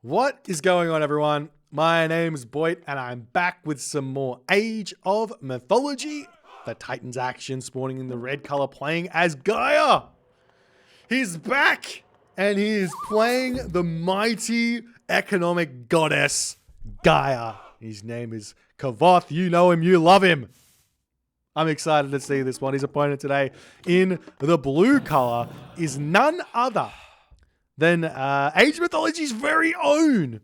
What is going on, everyone? My name's Boit, and I'm back with some more Age of Mythology. The Titans action spawning in the red color, playing as Gaia. He's back, and he is playing the mighty economic goddess, Gaia. His name is Kvoth. You know him, you love him. I'm excited to see this one. His opponent today in the blue color is none other than Age of Mythology's very own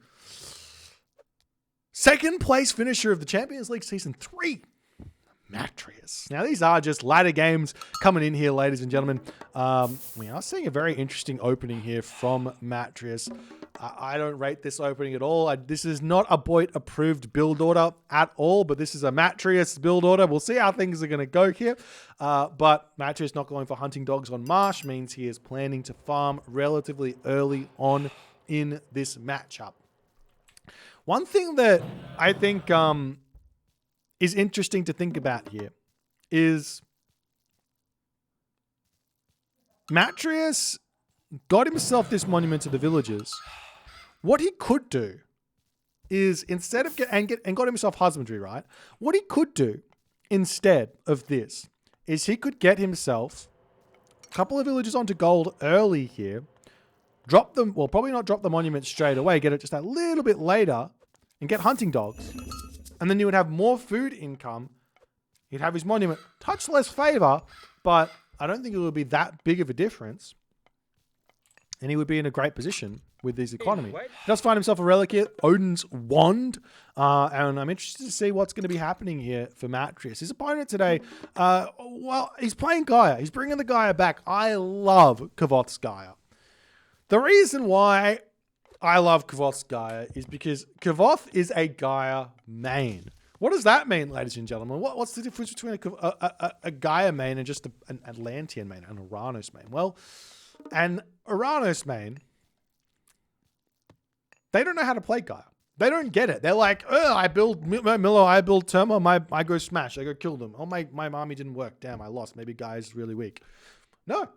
second place finisher of the Champions League Season 3, Matreiuss. Now, these are just ladder games coming in here, ladies and gentlemen. We are seeing a very interesting opening here from Matreiuss. I don't rate this opening at all. This is not a Boit-approved build order at all, but this is a Matreiuss build order. We'll see how things are going to go here. But Matreiuss not going for hunting dogs on Marsh means he is planning to farm relatively early on in this matchup. One thing that I think is interesting to think about here is Matreiuss got himself this monument to the villagers. What he could do is, instead of got himself husbandry, right? What he could do instead of this is he could get himself a couple of villagers onto gold early here, drop them, well, probably not drop the monument straight away, get it just a little bit later, and get hunting dogs. And then you would have more food income. He'd have his monument touch less favor, but I don't think it would be that big of a difference. And he would be in a great position with his economy. He does find himself a relic here, Odin's Wand. And I'm interested to see what's going to be happening here for Matreiuss. His opponent today, well, he's playing Gaia. He's bringing the Gaia back. I love Kvoth's Gaia. The reason why I love Kvoth's Gaia is because Kvoth is a Gaia main. What does that mean, ladies and gentlemen? What's the difference between a Gaia main and just an Atlantean main, an Uranus main? Well, an Uranus main, they don't know how to play Gaia. They don't get it. They're like, oh, I build Milo, I build Terma, I go smash, I go kill them. Oh, my army didn't work. Damn, I lost. Maybe Gaia's really weak. No.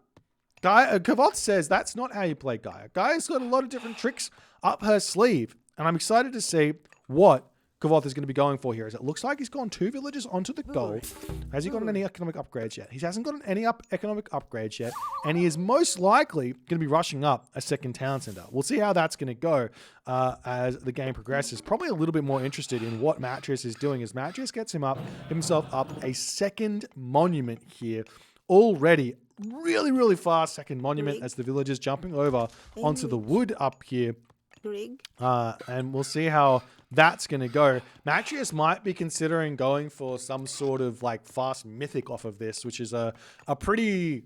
Kvoth says that's not how you play Gaia. Gaia's got a lot of different tricks up her sleeve. And I'm excited to see what Kvoth is going to be going for here. As it looks like he's gone 2 villagers onto the gold. Has he gotten any economic upgrades yet? He hasn't gotten any economic upgrades yet. And he is most likely going to be rushing up a second town center. We'll see how that's going to go as the game progresses. Probably a little bit more interested in what Matreiuss is doing as Matreiuss gets himself up a second monument here already. Really, really fast second monument as the villagers jumping over onto the wood up here. And we'll see how that's going to go. Matreiuss might be considering going for some sort of like fast mythic off of this, which is a pretty...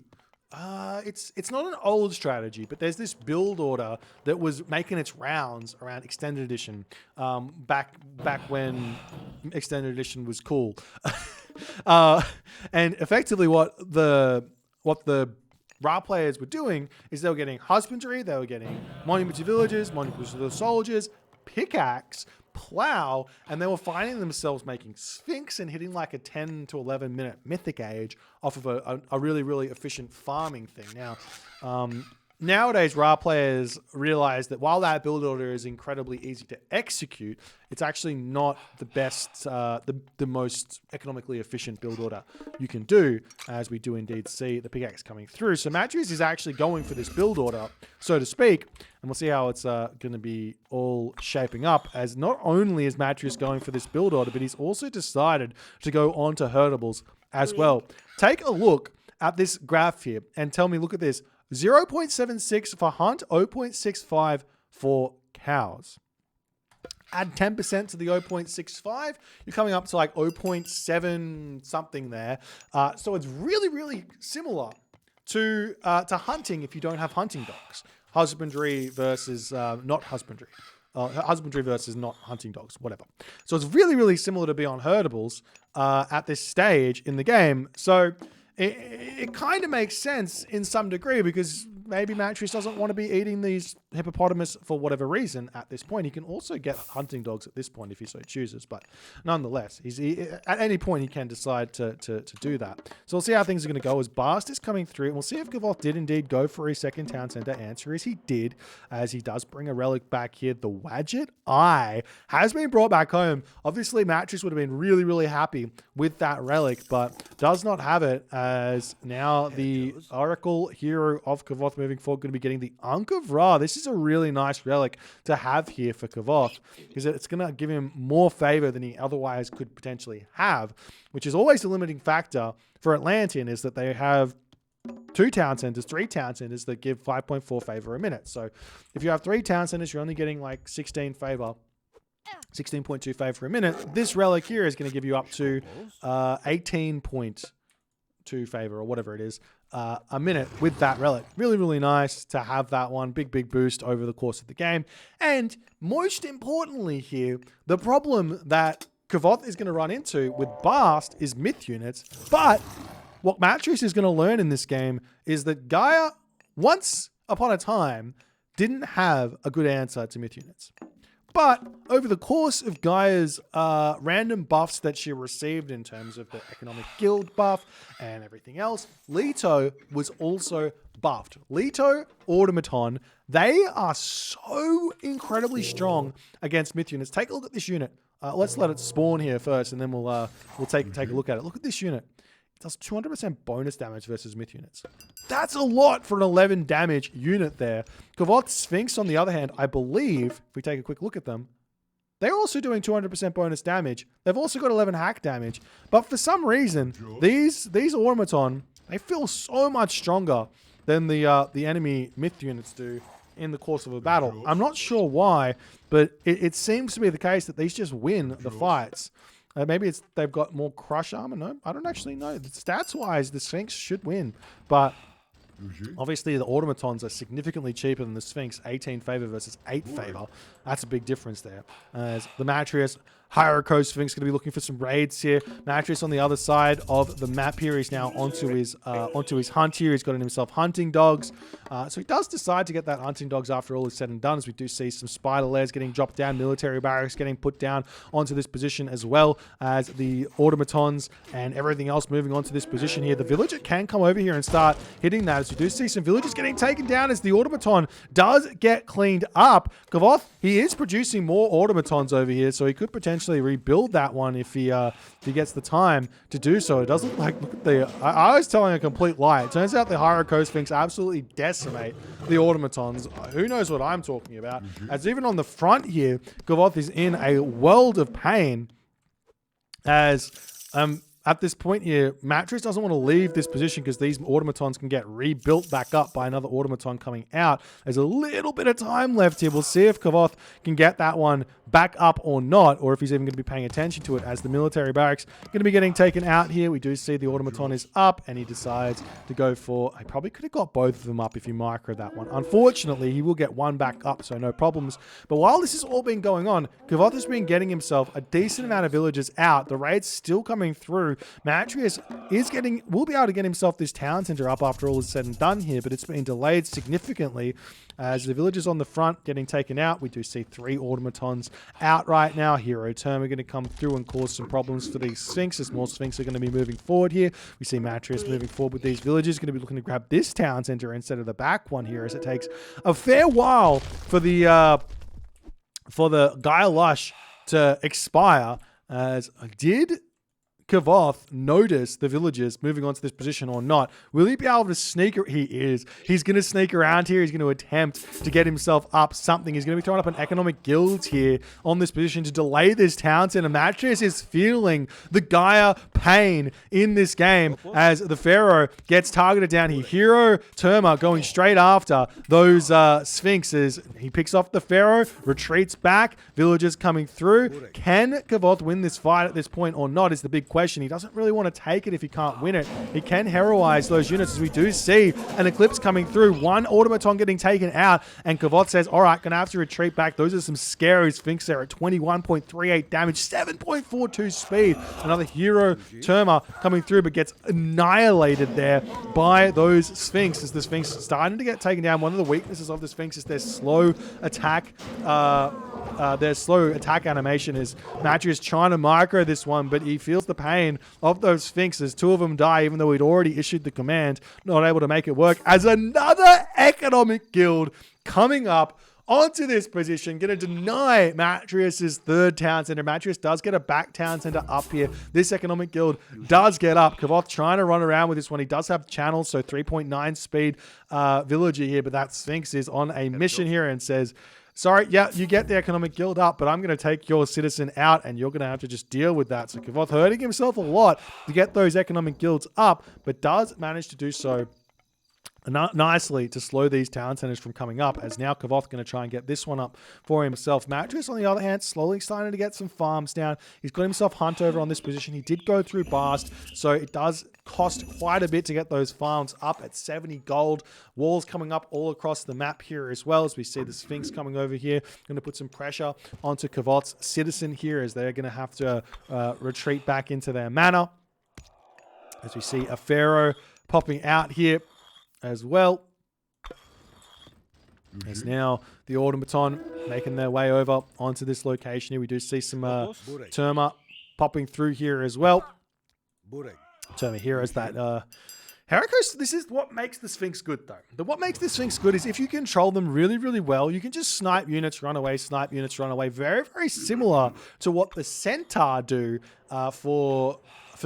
it's not an old strategy, but there's this build order that was making its rounds around Extended Edition back when Extended Edition was cool. And effectively what the Ra players were doing is they were getting husbandry, they were getting monument to villagers, monument to the soldiers, pickaxe, plow, and they were finding themselves making Sphinx and hitting like a 10 to 11 minute Mythic Age off of a really, really efficient farming thing. Now, nowadays, Ra players realize that while that build order is incredibly easy to execute, it's actually not the best, the most economically efficient build order you can do, as we do indeed see the pickaxe coming through. So Matreiuss is actually going for this build order, so to speak, and we'll see how it's going to be all shaping up, as not only is Matreiuss going for this build order, but he's also decided to go on to herdables as well. Take a look at this graph here and tell me, look at this. 0.76 for hunt, 0.65 for cows. Add 10% to the 0.65, you're coming up to like 0.7 something there. So it's really, really similar to hunting if you don't have hunting dogs. Husbandry versus not husbandry. Husbandry versus not hunting dogs, whatever. So it's really, really similar to be on herdables at this stage in the game. So it kind of makes sense in some degree because maybe Matreiuss doesn't want to be eating these hippopotamus for whatever reason at this point. He can also get hunting dogs at this point if he so chooses, but nonetheless, at any point he can decide to do that. So we'll see how things are going to go as Bast is coming through, and we'll see if Kvoth did indeed go for his second town center. Answer is he did, as he does bring a relic back here. The Wadget Eye has been brought back home. Obviously, Matreiuss would have been really, really happy with that relic, but does not have it, as now the Oracle hero of Kvoth moving forward going to be getting the Ankh of Ra. This is a really nice relic to have here for Kvoth, because it's going to give him more favor than he otherwise could potentially have, which is always the limiting factor for Atlantean, is that they have 2 town centers, 3 town centers that give 5.4 favor a minute. So if you have 3 town centers, you're only getting like 16 favor. 16.2 favor a minute. This relic here is going to give you up to 18.2 favor or whatever it is a minute with that relic. Really, really nice to have that one. Big boost over the course of the game. And most importantly here, the problem that Kvoth is going to run into with Bast is myth units. But what Matreiuss is going to learn in this game is that Gaia, once upon a time, didn't have a good answer to myth units. But over the course of Gaia's random buffs that she received in terms of the economic guild buff and everything else, Leto was also buffed. Leto, Automaton, they are so incredibly strong against myth units. Take a look at this unit. Let's let it spawn here first, and then we'll take a look at it. Look at this unit. It does 200% bonus damage versus myth units. That's a lot for an 11 damage unit there. Kvoth Sphinx, on the other hand, I believe, if we take a quick look at them, they're also doing 200% bonus damage. They've also got 11 hack damage. But for some reason, these Automaton, they feel so much stronger than the enemy myth units do in the course of a battle. I'm not sure why, but it seems to be the case that these just win the fights. Maybe they've got more crush armor. No, I don't actually know. Stats-wise, the Sphinx should win. But obviously, the Automatons are significantly cheaper than the Sphinx. 18 favor versus 8 favor. That's a big difference there. As the Matreiuss Hierarcho Sphinx going to be looking for some raids here. Matreiuss on the other side of the map here. He's now onto his hunt here. He's got himself hunting dogs. So he does decide to get that hunting dogs after all is said and done, as we do see some spider lairs getting dropped down, military barracks getting put down onto this position, as well as the automatons and everything else moving onto this position here. The villager can come over here and start hitting that, as we do see some villagers getting taken down as the automaton does get cleaned up. Kvoth, he is producing more automatons over here, so he could potentially rebuild that one if he gets the time to do so. It does look like, look at the, I was telling a complete lie. It turns out the Hierarcho Sphinx absolutely decimate the automatons. Who knows what I'm talking about? As even on the front here, Kvoth is in a world of pain, as at this point here, Matreiuss doesn't want to leave this position because these automatons can get rebuilt back up by another automaton coming out. There's a little bit of time left here. We'll see if Kvoth can get that one back up or not, or if he's even going to be paying attention to it, as the military barracks going to be getting taken out here. We do see the automaton is up, and he decides to go for, I probably could have got both of them up if you micro that one. Unfortunately, he will get one back up, so no problems. But while this has all been going on, Kvoth has been getting himself a decent amount of villagers out. The raid's still coming through. Matreiuss will be able to get himself this town center up after all is said and done here, but it's been delayed significantly as the villagers on the front getting taken out. We do see 3 automatons out right now. Hero Term are going to come through and cause some problems for these Sphinxes. More Sphinx are going to be moving forward here. We see Matreiuss moving forward with these villagers, going to be looking to grab this town center instead of the back one here, as it takes a fair while for the Gaia Lush to expire. As did Kvoth notice the villagers moving on to this position or not? Will he be able to sneak? He is. He's going to sneak around here. He's going to attempt to get himself up something. He's going to be throwing up an economic guild here on this position to delay this town center. Matreiuss is feeling the Gaia pain in this game as the Pharaoh gets targeted down here. Hero Terma going straight after those Sphinxes. He picks off the Pharaoh, retreats back. Villagers coming through. Can Kvoth win this fight at this point or not is the big question. question. He doesn't really want to take it if he can't win it. He can heroize those units, as we do see an Eclipse coming through. One automaton getting taken out, and Kvoth says, all right, going to have to retreat back. Those are some scary Sphinx there at 21.38 damage, 7.42 speed. Another hero Terma coming through, but gets annihilated there by those Sphinx, as the Sphinx starting to get taken down. One of the weaknesses of the Sphinx is their slow attack. Their slow attack animation is Matreiuss trying to micro this one, but he feels the pain of those Sphinxes. Two of them die, even though he'd already issued the command, not able to make it work, as another economic guild coming up onto this position, going to deny Matreiuss' third town center. Matreiuss does get a back town center up here. This economic guild does get up. Kvoth trying to run around with this one. He does have channels, so 3.9 speed villager here, but that Sphinx is on a mission here and says, sorry, yeah, you get the economic guild up, but I'm going to take your citizen out, and you're going to have to just deal with that. So Kvoth hurting himself a lot to get those economic guilds up, but does manage to do so nicely to slow these town centers from coming up, as now Kvoth going to try and get this one up for himself. Matreiuss, on the other hand, slowly starting to get some farms down. He's got himself Hunt over on this position. He did go through Bast, so it does cost quite a bit to get those farms up at 70 gold. Walls coming up all across the map here as well, as we see the Sphinx coming over here. Going to put some pressure onto Kvoth's citizen here, as they're going to have to retreat back into their manor. As we see a Pharaoh popping out here as well. As now the automaton making their way over onto this location here. We do see some Terma popping through here as well. Terma heroes that Heracles, this is what makes the Sphinx good, though. What makes the Sphinx good is if you control them really, really well, you can just snipe units, run away, snipe units, run away. Very, very similar to what the Centaur do for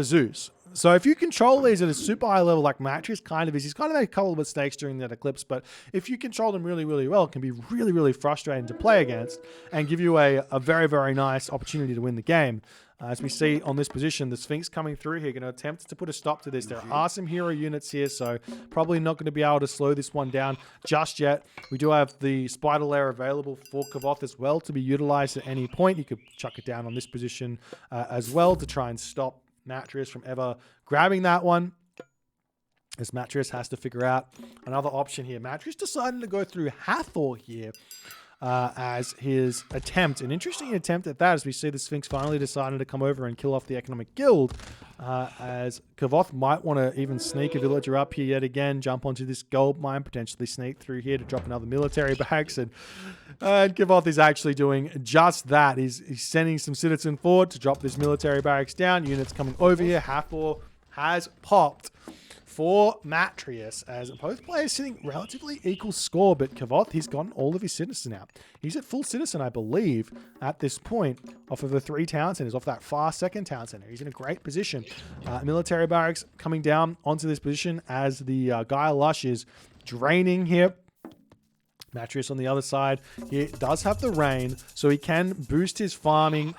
Zeus. So if you control these at a super high level like Matreiuss kind of is, he's kind of made a couple of mistakes during that Eclipse, but if you control them really, really well, it can be really, really frustrating to play against and give you a very, very nice opportunity to win the game. As we see on this position, the Sphinx coming through here, going to attempt to put a stop to this. There are some hero units here, so probably not going to be able to slow this one down just yet. We do have the Spider Lair available for Kvoth as well to be utilized at any point. You could chuck it down on this position as well to try and stop Matreiuss from ever grabbing that one, as Matreiuss has to figure out another option here. Matreiuss decided to go through Hathor here as his attempt. An interesting attempt at that, as we see the Sphinx finally decided to come over and kill off the economic guild, as Kvoth might want to even sneak a villager up here yet again, jump onto this gold mine, potentially sneak through here to drop another military barracks, and Kvoth is actually doing just that. He's sending some citizen forward to drop this military barracks down. Units coming over here. Hathor has popped for Matreiuss, as both players sitting relatively equal score, but Kvoth, he's gotten all of his citizen out. He's at full citizen, I believe, at this point, off of the 3 town centers, off that far second town center. He's in a great position. Military barracks coming down onto this position as the Gaia Lush is draining here. Matreiuss on the other side, he does have the rain, so he can boost his farming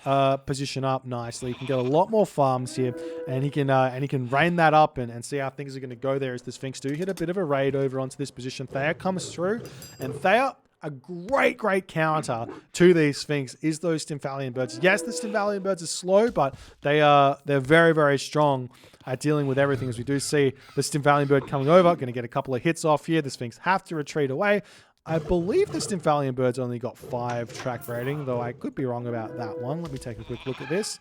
position up nicely. He can get a lot more farms here, and he can rain that up and see how things are going to go there as the Sphinx do hit a bit of a raid over onto this position. Thea comes through, and Thea, a great counter to these Sphinx is those Stymphalian birds. Yes, the Stymphalian birds are slow, but they're very, very strong at dealing with everything, as we do see the Stymphalian bird coming over, going to get a couple of hits off here. The Sphinx have to retreat away. I believe the Stymphalian birds only got 5 track rating, though I could be wrong about that one. Let me take a quick look at this.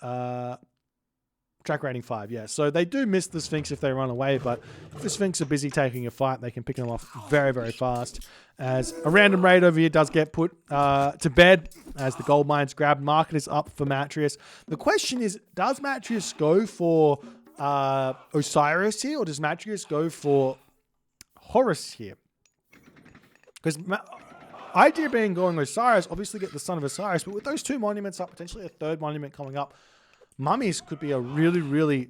Track rating 5, yeah. So they do miss the Sphinx if they run away, but if the Sphinx are busy taking a fight, they can pick them off very, very fast. As a random raid over here does get put to bed as the gold mines grabbed. Market is up for Matreiuss. The question is, does Matreiuss go for Osiris here, or does Matreiuss go for Horus here? Because idea being going Osiris, obviously get the Son of Osiris, but with those 2 monuments up, potentially a 3rd monument coming up, mummies could be a really, really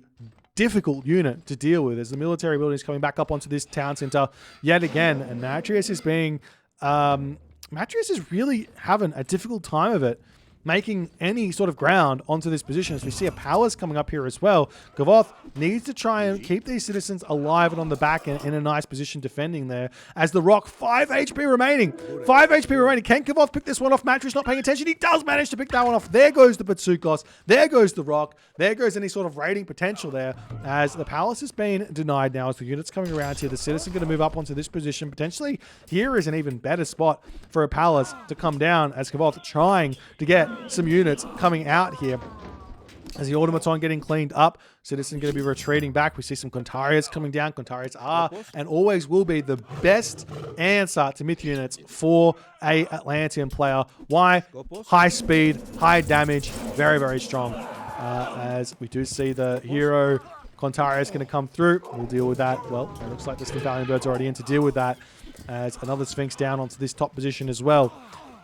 difficult unit to deal with as the military building is coming back up onto this town center yet again. And Matreiuss is being, Matreiuss is really having a difficult time of it making any sort of ground onto this position. As we see a Palace coming up here as well. Kvoth needs to try and keep these citizens alive and on the back end in a nice position defending there. As the Rock, 5 HP remaining. 5 HP remaining. Can Kvoth pick this one off? Matreiuss not paying attention. He does manage to pick that one off. There goes the Batsukos. There goes the Rock. There goes any sort of raiding potential there. As the Palace has been denied now as the unit's coming around here. The Citizen going to move up onto this position. Potentially here is an even better spot for a Palace to come down as Kvoth trying to get some units coming out here. As the Automaton getting cleaned up, Citizen going to be retreating back. We see some Kontarias coming down. Kontarias are and always will be the best answer to myth units for a Atlantean player. Why? High speed, high damage, very, very strong. As we do see the hero Kontarias going to come through. We'll deal with that. Well, it looks like the Stallion Bird's already in to deal with that. As another Sphinx down onto this top position as well.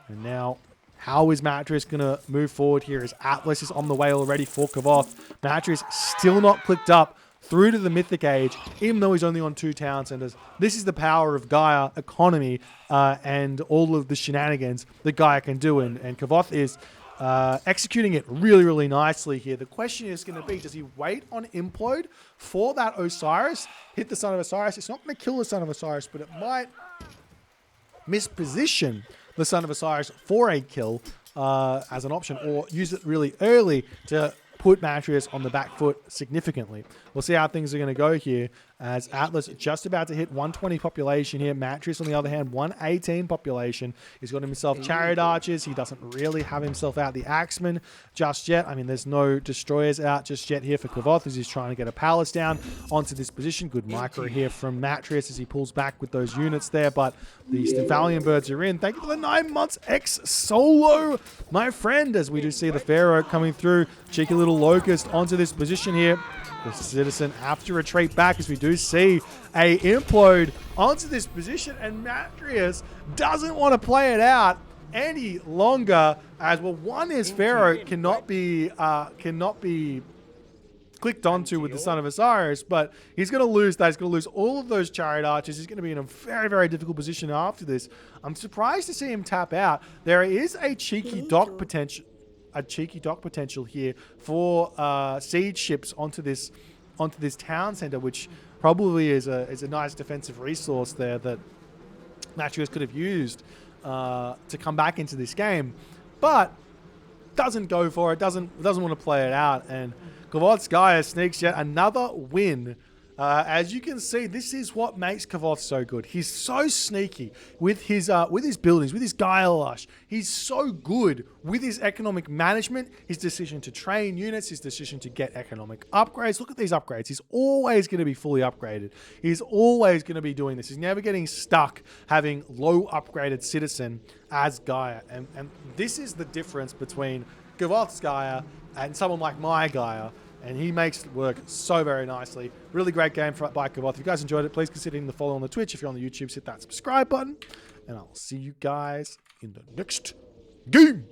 And now, how is Matreiuss going to move forward here? As Atlas is on the way already for Kvoth. Matreiuss still not clicked up through to the Mythic Age, even though he's only on 2 town centers. This is the power of Gaia economy and all of the shenanigans that Gaia can do. And Kvoth is executing it really, really nicely here. The question is going to be, does he wait on Implode for that Osiris? Hit the Son of Osiris. It's not going to kill the Son of Osiris, but it might misposition the Son of Osiris for a kill as an option, or use it really early to put Matreiuss on the back foot significantly. We'll see how things are going to go here, as Atlas just about to hit 120 population here. Matreiuss, on the other hand, 118 population. He's got himself Chariot Archers. He doesn't really have himself out the Axeman just yet. I mean, there's no Destroyers out just yet here for Kvoth, as he's trying to get a Palace down onto this position. Good micro here from Matreiuss as he pulls back with those units there, but the Stallion Birds are in. Thank you for the 9 months X solo, my friend, as we do see the Pharaoh coming through. Cheeky little Locust onto this position here. The Citizen have to retreat back, as we do see a Implode onto this position, and Matreiuss doesn't want to play it out any longer. As well, one is Pharaoh cannot be clicked onto with the Son of Osiris, but he's going to lose that. He's going to lose all of those Chariot Archers. He's going to be in a very, very difficult position after this. I'm surprised to see him tap out. There is a cheeky dock potential. Here for siege ships onto this town center, which probably is a nice defensive resource there that Matreiuss could have used to come back into this game, but doesn't go for it. Doesn't want to play it out, and Kvoth's Gaia sneaks yet another win. As you can see, this is what makes Kvoth so good. He's so sneaky with his buildings, with his Gaia Lush. He's so good with his economic management, his decision to train units, his decision to get economic upgrades. Look at these upgrades. He's always going to be fully upgraded. He's always going to be doing this. He's never getting stuck having low upgraded Citizen as Gaia. And this is the difference between Kvoth's Gaia and someone like my Gaia. And he makes it work so very nicely. Really great game by Kvoth. If you guys enjoyed it, please consider hitting the follow on the Twitch. If you're on the YouTube, hit that subscribe button. And I'll see you guys in the next game.